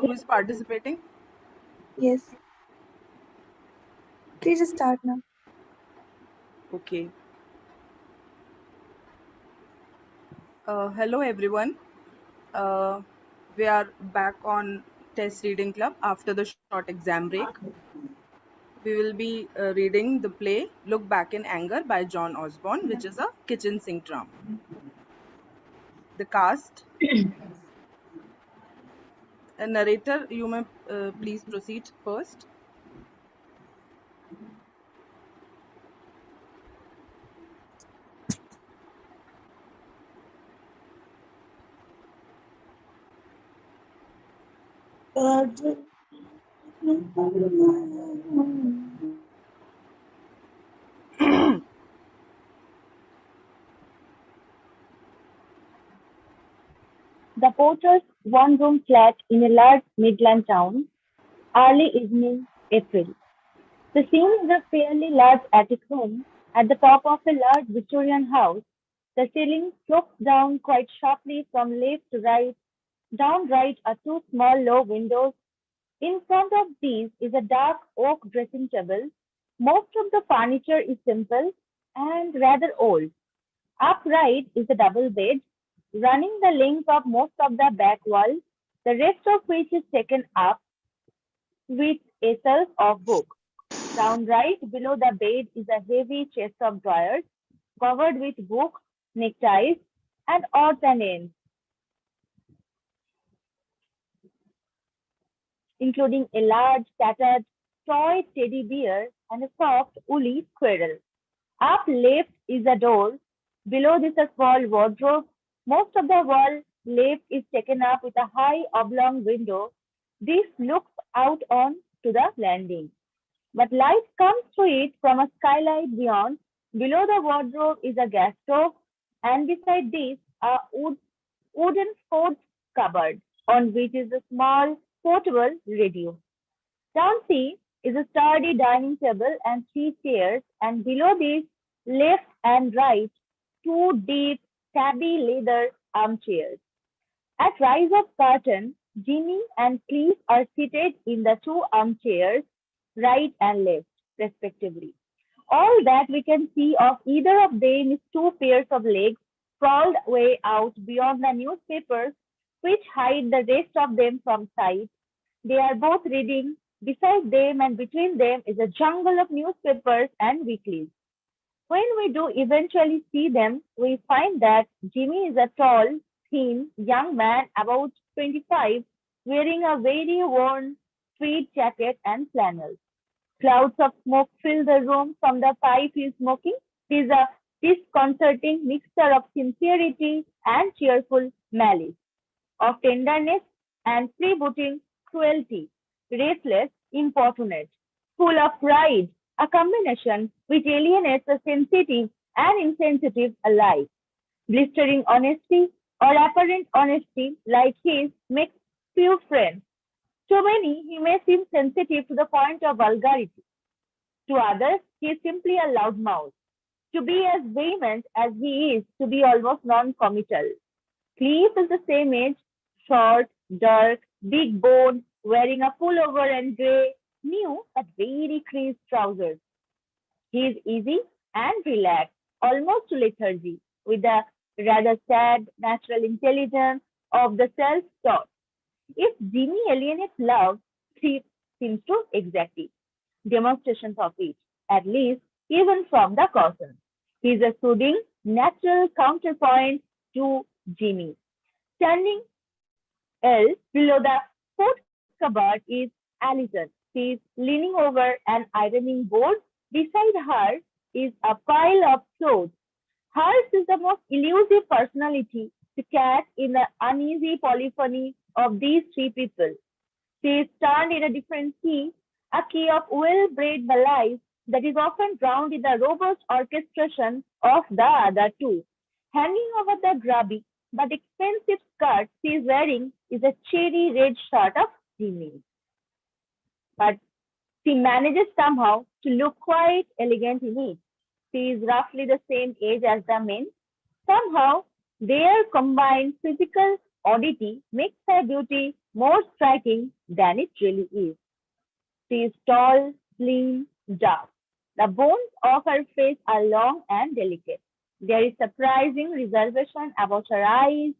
who is participating? Yes. Please start now. Okay. Hello everyone. Uh, we are back on Test Reading Club after the short exam break. We will be reading the play Look Back in Anger by John Osborne, which is a kitchen sink drama. The cast. A narrator, you may please proceed first. The Porter's one-room flat in a large Midland town, early evening, April. The scene is a fairly large attic room at the top of a large Victorian house. The ceiling slopes down quite sharply from left to right. Down right are two small low windows. In front of these is a dark oak dressing table. Most of the furniture is simple and rather old. Upright is a double bed, running the length of most of the back wall, the rest of which is taken up with a shelf of books. Down right below the bed is a heavy chest of drawers covered with books, neckties, and odds and ends, including a large tattered toy teddy bear and a soft woolly squirrel. Up left is a door. Below this a small wardrobe. Most of the wall left is taken up with a high oblong window. This looks out on to the landing, but light comes through it from a skylight beyond. Below the wardrobe is a gas stove, and beside this a wooden sports cupboard on which is a small portable radio. Down C is a sturdy dining table and three chairs, and below this, left and right, two deep, tabby leather armchairs. At rise of curtain, Jimmy and Cliff are seated in the two armchairs, right and left, respectively. All that we can see of either of them is two pairs of legs sprawled way out beyond the newspapers, which hide the rest of them from sight. They are both reading. Beside them and between them is a jungle of newspapers and weeklies. When we do eventually see them, we find that Jimmy is a tall, thin young man about 25, wearing a very worn tweed jacket and flannels. Clouds of smoke fill the room from the pipe he is smoking. It is a disconcerting mixture of sincerity and cheerful malice, of tenderness and freebooting cruelty, restless, importunate, full of pride, a combination which alienates the sensitive and insensitive alike. Blistering honesty or apparent honesty like his makes few friends. To many, he may seem sensitive to the point of vulgarity. To others, he is simply a loudmouth. To be as vehement as he is, to be almost non-committal. Cliff is the same age, short, dark, big boned, wearing a pullover and grey, new but very creased trousers. He is easy and relaxed, almost to lethargy, with the rather sad natural intelligence of the self-taught. If Jimmy alienates love, he seems to exact it, demonstrations of it, at least even from the cousin. He is a soothing, natural counterpoint to Jimmy. Standing L below the fourth cupboard is Allison. She is leaning over an ironing board. Beside her is a pile of clothes. Hers is the most elusive personality to catch in the uneasy polyphony of these three people. She is turned in a different key, a key of well-bred malice that is often drowned in the robust orchestration of the other two. Hanging over the grubby but expensive skirt she is wearing is a cherry red shirt of Jimmy's. But she manages somehow to look quite elegant in it. She is roughly the same age as the men. Somehow, their combined physical oddity makes her beauty more striking than it really is. She is tall, slim, dark. The bones of her face are long and delicate. There is surprising reservation about her eyes,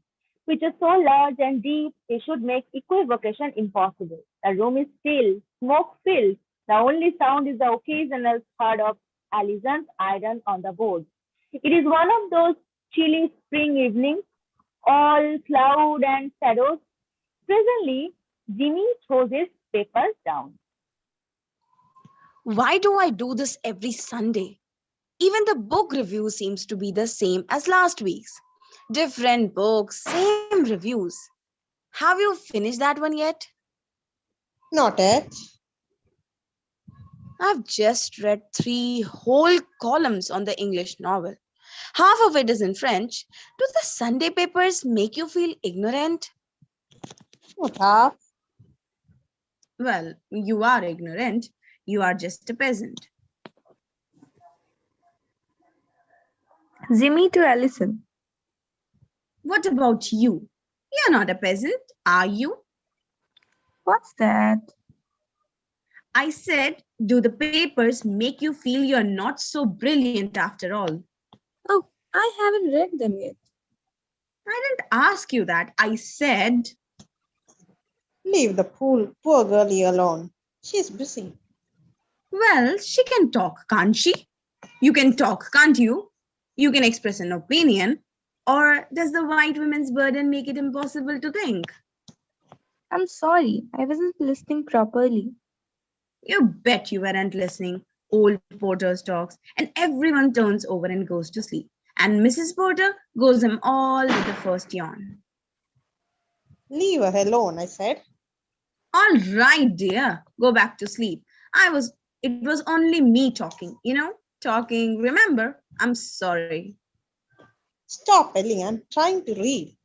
which are so large and deep they should make equivocation impossible. The room is still, smoke filled. The only sound is the occasional thud of Alison's iron on the board. It is one of those chilly spring evenings, all cloud and shadows. Presently, Jimmy throws his papers down. Why do I do this every Sunday? Even the book review seems to be the same as last week's. Different books, same reviews. Have you finished that one yet? Not yet. I've just read 3 whole columns on the English novel. Half of it is in French. Do the Sunday papers make you feel ignorant? Not half. Well, you are ignorant. You are just a peasant. Jimmy to Allison. What about you? You're not a peasant, are you? What's that? I said, do the papers make you feel you're not so brilliant after all? Oh, I haven't read them yet. I didn't ask you that. I said, Leave the poor girlie alone. She's busy. well, she can talk, can't she? You can talk, can't you? You can express an opinion. Or does the white woman's burden make it impossible to think? I'm sorry, I wasn't listening properly. You bet you weren't listening. Old Porter's talks, and everyone turns over and goes to sleep. And Mrs. Porter goes them all with the first yawn. Leave her alone, I said. All right, dear, go back to sleep. It was only me talking, talking. Remember, I'm sorry. Stop, Ellie, I'm trying to read.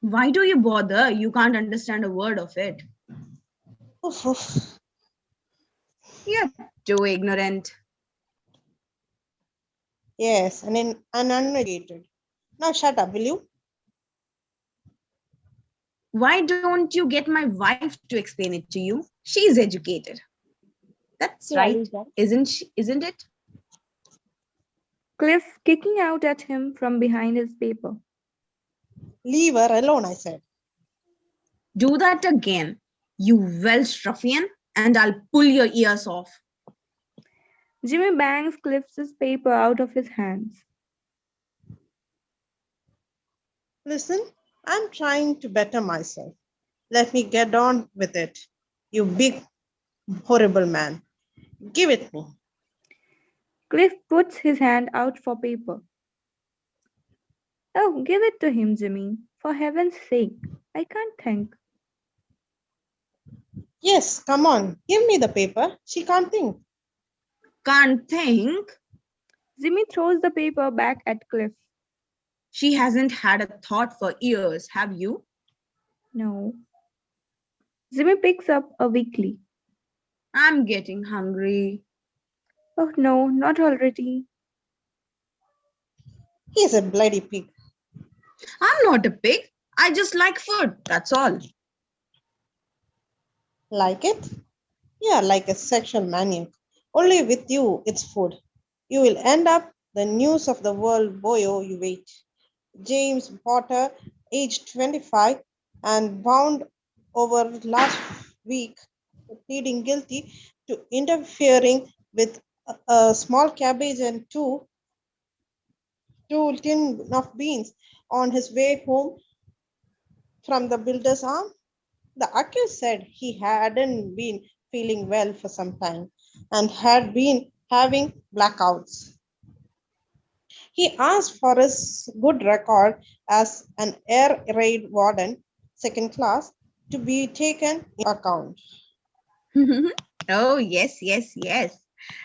Why do you bother? You can't understand a word of it. Oof, oof. You're too ignorant. Yes, and uneducated. Now shut up, will you? Why don't you get my wife to explain it to you? She's educated. That's Say, right, Aliza. isn't it? Cliff kicking out at him from behind his paper. Leave her alone, I said. Do that again, you Welsh ruffian, and I'll pull your ears off. Jimmy bangs Cliff's paper out of his hands. Listen, I'm trying to better myself. Let me get on with it. You big, horrible man. Give it me. Cliff puts his hand out for paper. Oh, give it to him, Jimmy. For heaven's sake. I can't think. Yes, come on. Give me the paper. She can't think. Can't think? Jimmy throws the paper back at Cliff. She hasn't had a thought for years, have you? No. Jimmy picks up a weekly. I'm getting hungry. Oh no, not already. He's a bloody pig. I'm not a pig. I just like food, that's all. Like it? Yeah, like a sexual maniac. Only with you, it's food. You will end up the news of the world, boyo, you wait. James Potter, aged 25, and bound over last week, pleading guilty to interfering with a small cabbage and two tin of beans on his way home from the builder's arm. The accused said he hadn't been feeling well for some time and had been having blackouts. He asked for his good record as an air raid warden, second class, to be taken into account. Oh, yes.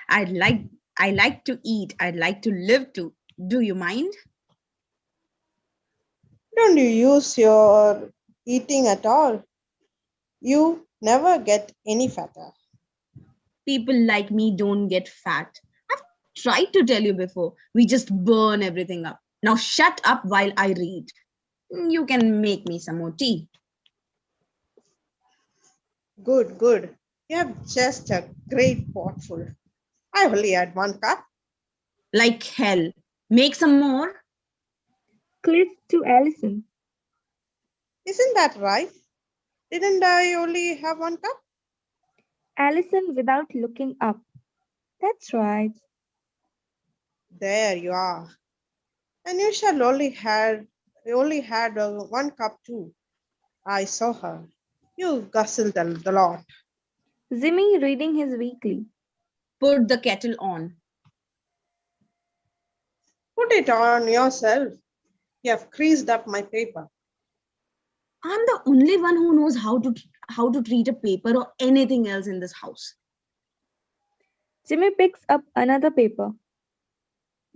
I like to eat. I'd like to live too. Do you mind? Don't you use your eating at all? You never get any fatter. People like me don't get fat. I've tried to tell you before. We just burn everything up. Now shut up while I read. You can make me some more tea. Good, good. You have just a great potful. I only had one cup. Like hell. Make some more. Cliff to Allison. Isn't that right? Didn't I only have one cup? Allison without looking up. That's right. There you are. And you shall only had one cup too. I saw her. You guzzled the lot. Jimmy reading his weekly. Put the kettle on. Put it on yourself. You have creased up my paper. I'm the only one who knows how to treat a paper or anything else in this house. Jimmy picks up another paper.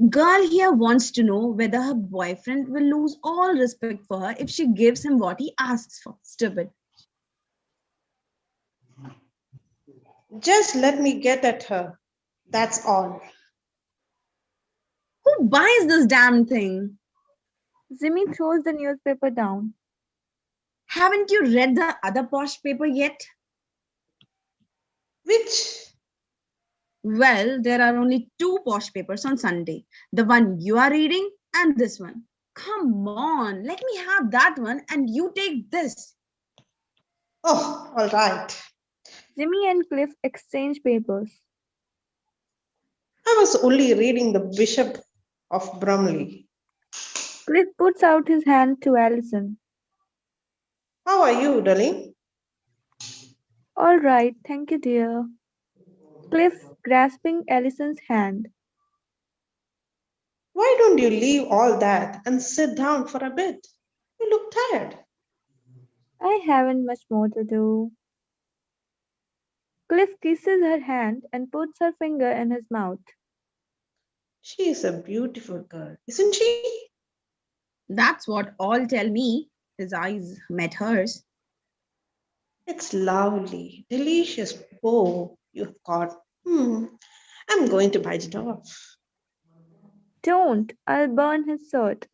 Girl here wants to know whether her boyfriend will lose all respect for her if she gives him what he asks for. Stupid. Just let me get at her. That's all. Who buys this damn thing? Jimmy throws the newspaper down. Haven't you read the other posh paper yet? Which? Well, there are only two posh papers on Sunday. The one you are reading and this one. Come on, let me have that one and you take this. Oh, all right. Jimmy and Cliff exchange papers. I was only reading the Bishop of Bromley. Cliff puts out his hand to Allison. How are you, darling? All right, thank you, dear. Cliff grasping Allison's hand. Why don't you leave all that and sit down for a bit? You look tired. I haven't much more to do. Cliff kisses her hand and puts her finger in his mouth. She is a beautiful girl, isn't she? That's what all tell me. His eyes met hers. It's lovely, delicious bow you've got. I'm going to bite it off. Don't, I'll burn his shirt.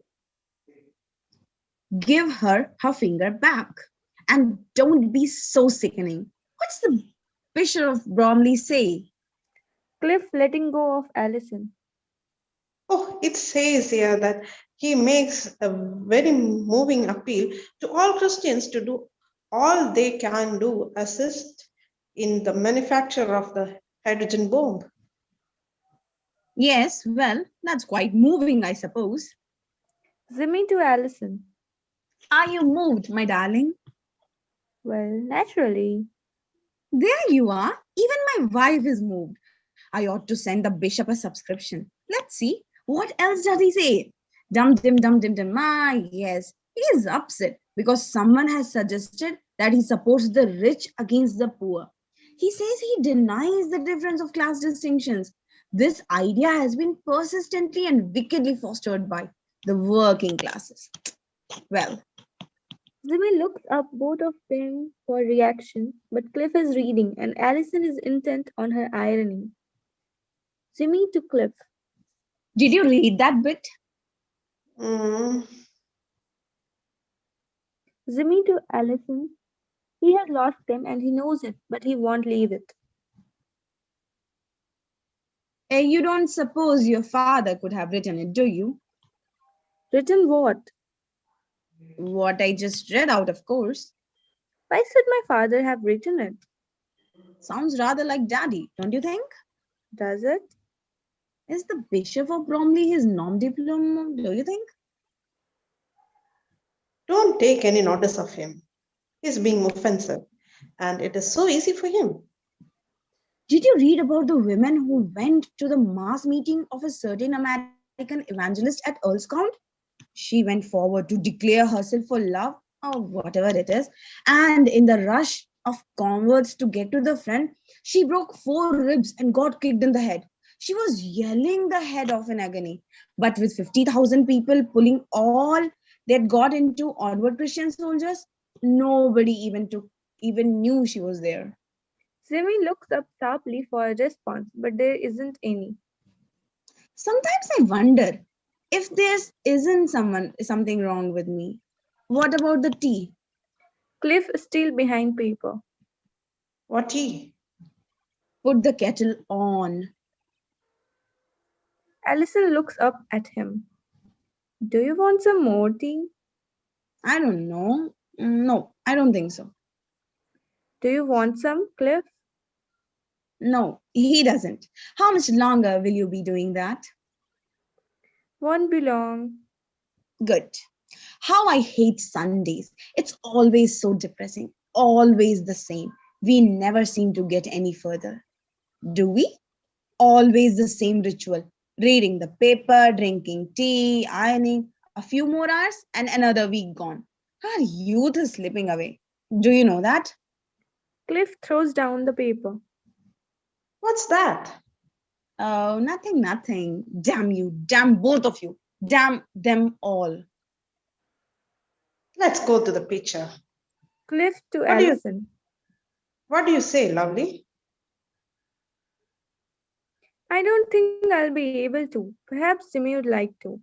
Give her her finger back. And don't be so sickening. What's the Bishop of Bromley say? Cliff letting go of Allison. Oh, it says here that he makes a very moving appeal to all Christians to do all they can do assist in the manufacture of the hydrogen bomb. Yes, well, that's quite moving, I suppose. Jimmy to Allison. Are you moved, my darling? Well, naturally. There you are. Even my wife is moved. I ought to send the bishop a subscription. Let's see. What else does he say? Dum dim dum dim dim. Ah, yes. He is upset because someone has suggested that he supports the rich against the poor. He says he denies the difference of class distinctions. This idea has been persistently and wickedly fostered by the working classes. Well, Jimmy looks up both of them for reaction, but Cliff is reading and Allison is intent on her irony. Jimmy to Cliff. did you read that bit? Mm, Jimmy to Allison. He has lost them and he knows it, but he won't leave it. You don't suppose your father could have written it, do you? Written what? What I just read out, of course. Why should my father have written it? Sounds rather like daddy, don't you think? Does it? Is the Bishop of Bromley his nom de plume, do you think? don't take any notice of him. He's being offensive, and it is so easy for him. Did you read about the women who went to the mass meeting of a certain American evangelist at Earl's Count? She went forward to declare herself for love or whatever it is, and in the rush of converts to get to the front, she broke 4 ribs and got kicked in the head. She was yelling the head off in agony, but with 50,000 people pulling all that got into onward Christian soldiers, nobody even knew she was there. Jimmy looks up sharply for a response, but there isn't any. Sometimes I wonder if there isn't something wrong with me. What about the tea? Cliff still behind paper. What tea? Put the kettle on. Alison looks up at him. Do you want some more tea? I don't know. No, I don't think so. Do you want some, Cliff? No, he doesn't. How much longer will you be doing that? Won't be long. Good. How I hate Sundays. It's always so depressing. Always the same. We never seem to get any further. Do we? Always the same ritual. Reading the paper, drinking tea, ironing. A few more hours and another week gone. Our youth is slipping away. Do you know that? Cliff throws down the paper. What's that? Oh, nothing, nothing. Damn you. Damn both of you. Damn them all. Let's go to the picture. Cliff to What do you Alison. what do you say, lovely? I don't think I'll be able to. Perhaps Jimmy would like to.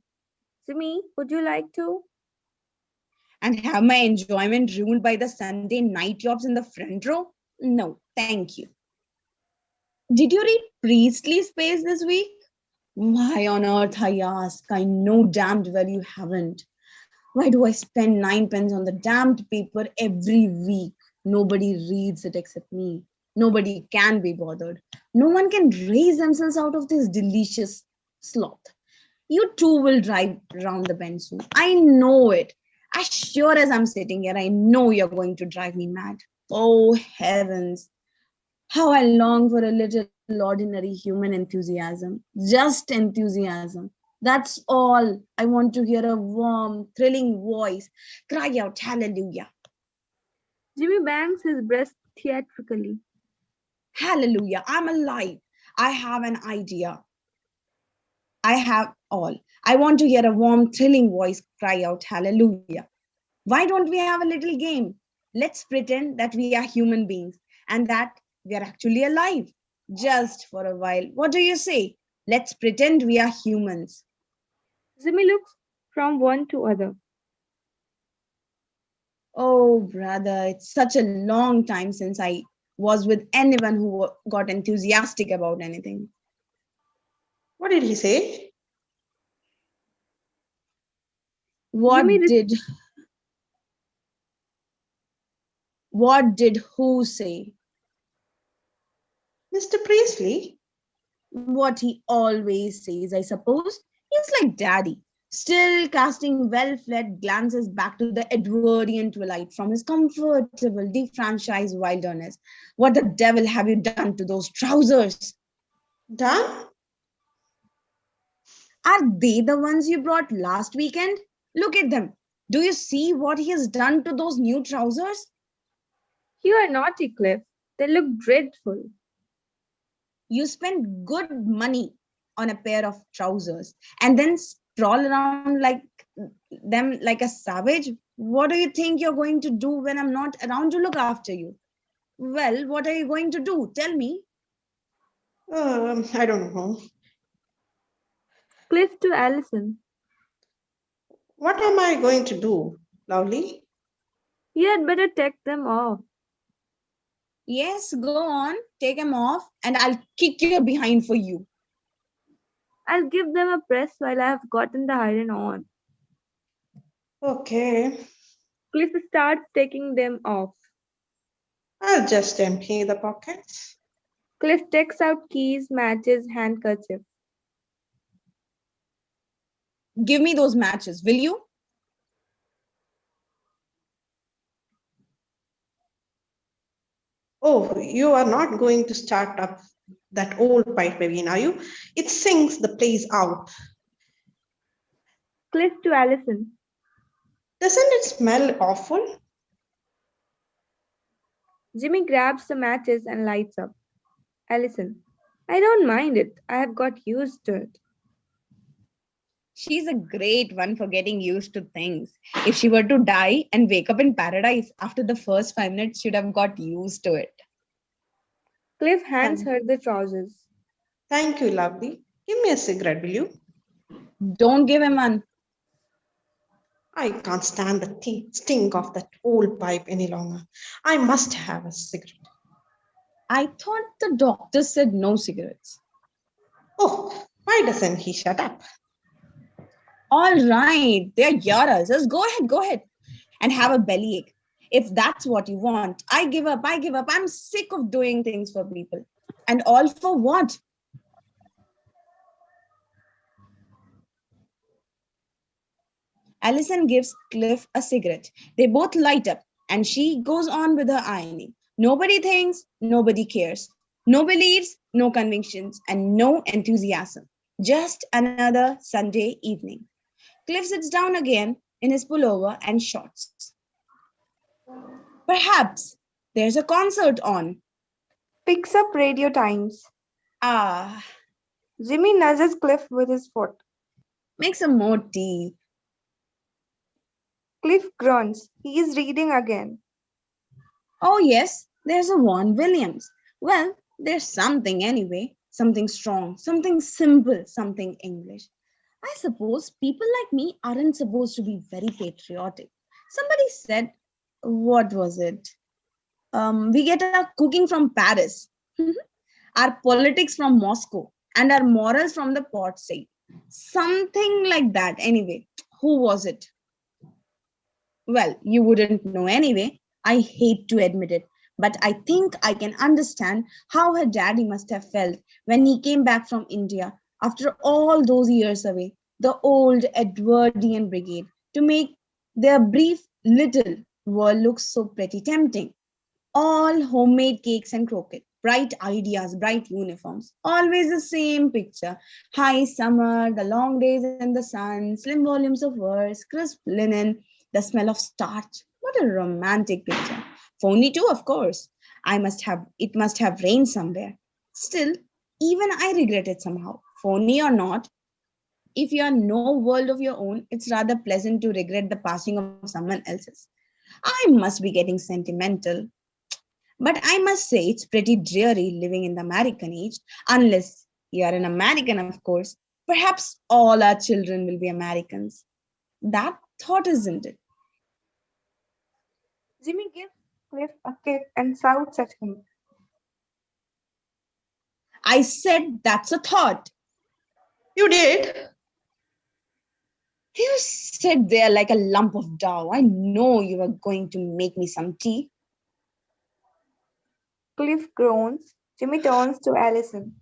Jimmy, would you like to? And have my enjoyment ruined by the Sunday night jobs in the front row? No, thank you. Did you read Priestley's Space this week? Why on earth, I ask? I know damned well you haven't. Why do I spend 9 pence on the damned paper every week? Nobody reads it except me. Nobody can be bothered. No one can raise themselves out of this delicious sloth. You too will drive round the bend soon. I know it. As sure as I'm sitting here, I know you're going to drive me mad. Oh heavens. How I long for a little ordinary human enthusiasm. Just enthusiasm. That's all. I want to hear a warm, thrilling voice cry out hallelujah. Jimmy bangs his breast theatrically. Hallelujah. I'm alive. I have an idea. I have all. I want to hear a warm, thrilling voice cry out hallelujah. Why don't we have a little game? Let's pretend that we are human beings and that we are actually alive. Just for a while. What do you say? Let's pretend we are humans. Jimmy looks from one to other. Oh, brother, it's such a long time since I was with anyone who got enthusiastic about anything. What did he say? Jimmy, What did what did who say? Mr. Priestley? What he always says, I suppose. He's like daddy, still casting well fled glances back to the Edwardian twilight from his comfortable, defranchised wilderness. What the devil have you done to those trousers? Done? Are they the ones you brought last weekend? Look at them. Do you see what he has done to those new trousers? you are naughty, Cliff. They look dreadful. You spend good money on a pair of trousers and then stroll around like them like a savage. What do you think you're going to do when I'm not around to look after you? Well, what are you going to do? Tell me. I don't know. Cliff to Alison. What am I going to do, lovely? You had better take them off. Yes, go on, take them off, and I'll kick your behind for you. I'll give them a press while I have gotten the iron on. Okay. Cliff starts taking them off. I'll just empty the pockets. Cliff takes out keys, matches, handkerchief. Give me those matches, will you? Oh, you are not going to start up that old pipe again, are you? It sings the place out. Cliff to Alison. Doesn't it smell awful? Jimmy grabs the matches and lights up. Alison. I don't mind it. I have got used to it. She's a great one for getting used to things. If she were to die and wake up in paradise after the first 5 minutes, she'd have got used to it. Cliff hands Thank, her the trousers. thank you, lovely. Give me a cigarette, will you? Don't give him one. I can't stand the stink of that old pipe any longer. I must have a cigarette. I thought the doctor said no cigarettes. Oh, why doesn't he shut up? All right, they're your ulcers. Go ahead, and have a bellyache. If that's what you want, I give up. I'm sick of doing things for people. And all for what? Allison gives Cliff a cigarette. They both light up, and she goes on with her ironing. Nobody thinks, nobody cares. No beliefs, no convictions, and no enthusiasm. Just another Sunday evening. Cliff sits down again in his pullover and shorts. Perhaps there's a concert on. Picks up Radio Times. Ah, Jimmy nudges Cliff with his foot. make some more tea. Cliff grunts. He is reading again. Oh, yes, there's a Vaughan Williams. Well, there's something anyway. Something strong, something simple, something English. I suppose people like me aren't supposed to be very patriotic. Somebody said, what was it? We get our cooking from Paris, our politics from Moscow, and our morals from the port state. Something like that, anyway. Who was it? Well, you wouldn't know anyway. I hate to admit it, but I think I can understand how her daddy must have felt when he came back from India after all those years away, the old Edwardian brigade, to make their brief little world look so pretty tempting. All homemade cakes and croquet, bright ideas, bright uniforms, always the same picture. High summer, the long days in the sun, slim volumes of verse, crisp linen, the smell of starch. What a romantic picture. Phony too, of course. It must have rained somewhere. Still, even I regret it somehow. Phony or not, if you are no world of your own, it's rather pleasant to regret the passing of someone else's. I must be getting sentimental, but I must say it's pretty dreary living in the American age, unless you are an American, of course. Perhaps all our children will be Americans. That thought, isn't it? Jimmy gives Cliff a kick and shouts at him. I said that's a thought. You did? You sit there like a lump of dough. I know you are going to make me some tea. Cliff groans. Jimmy turns to Allison.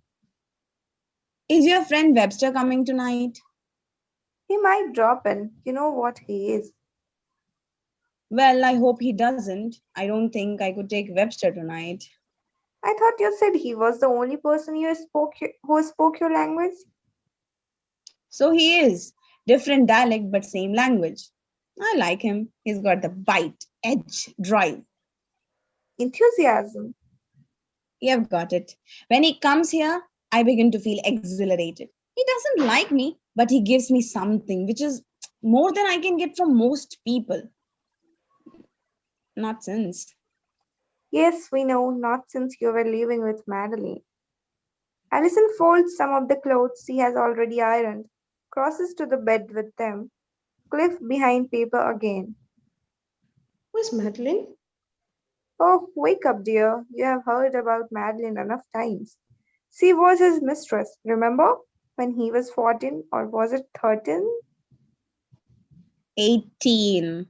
Is your friend Webster coming tonight? He might drop in. You know what he is. Well, I hope he doesn't. I don't think I could take Webster tonight. I thought you said he was the only person who spoke your language. So he is. Different dialect, but same language. I like him. He's got the bite, edge, drive. Enthusiasm. You've got it. When he comes here, I begin to feel exhilarated. He doesn't like me, but he gives me something which is more than I can get from most people. Not since. Yes, we know, not since you were living with Madeline. Allison folds some of the clothes she has already ironed, crosses to the bed with them, Cliff behind paper again. Where's Madeline? Oh, wake up, dear. You have heard about Madeline enough times. She was his mistress, remember? When he was 14, or was it 13? 18.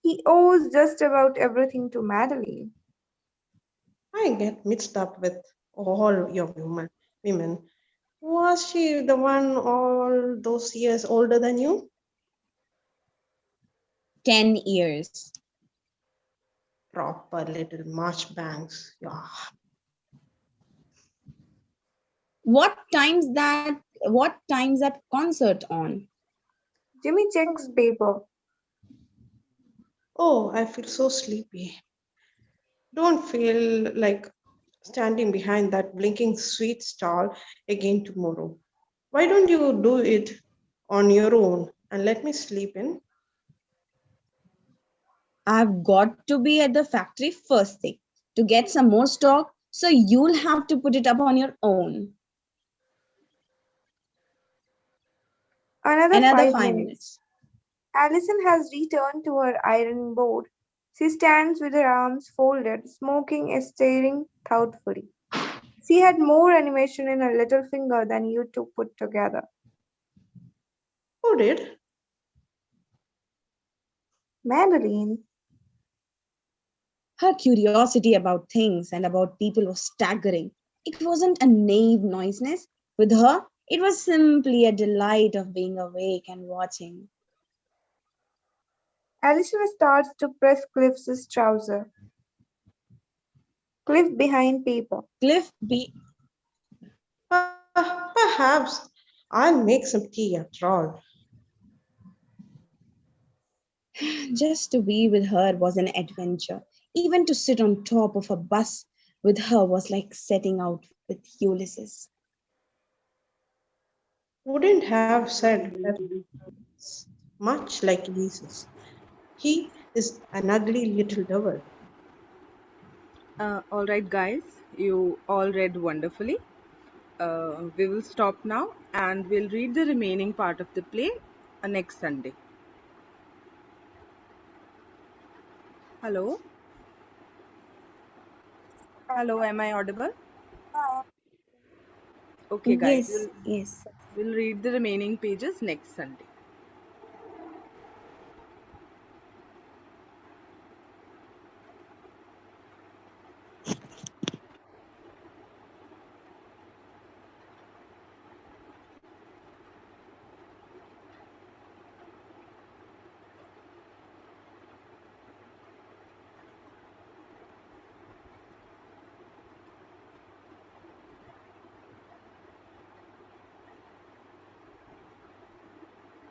He owes just about everything to Madeline. I get mixed up with all your women. Was she the one all those years older than you? 10 years. Proper little marchbanks. Yeah. What time's that concert on? Jimmy checks paper. Oh, I feel so sleepy. Don't feel like standing behind that blinking sweet stall again tomorrow. Why don't you do it on your own and let me sleep in? I've got to be at the factory first thing to get some more stock, so you'll have to put it up on your own. Another Another five five minutes. minutes. Allison has returned to her ironing board. She stands with her arms folded, smoking and staring thoughtfully. She had more animation in her little finger than you two put together. Who did? Madeline, Her curiosity about things and about people was staggering. It wasn't a naive noisiness. With her, it was simply a delight of being awake and watching. Alison starts to press Cliff's trouser. Cliff behind paper. Cliff be Perhaps I'll make some tea after all. just to be with her was an adventure. Even to sit on top of a bus with her was like setting out with Ulysses. Wouldn't have said that much like Jesus. He is an ugly little devil. All right, guys, you all read wonderfully. We will stop now and we'll read the remaining part of the play next Sunday. Hello? Hello, am I audible? Okay, guys, Yes, yes. we'll read the remaining pages next Sunday.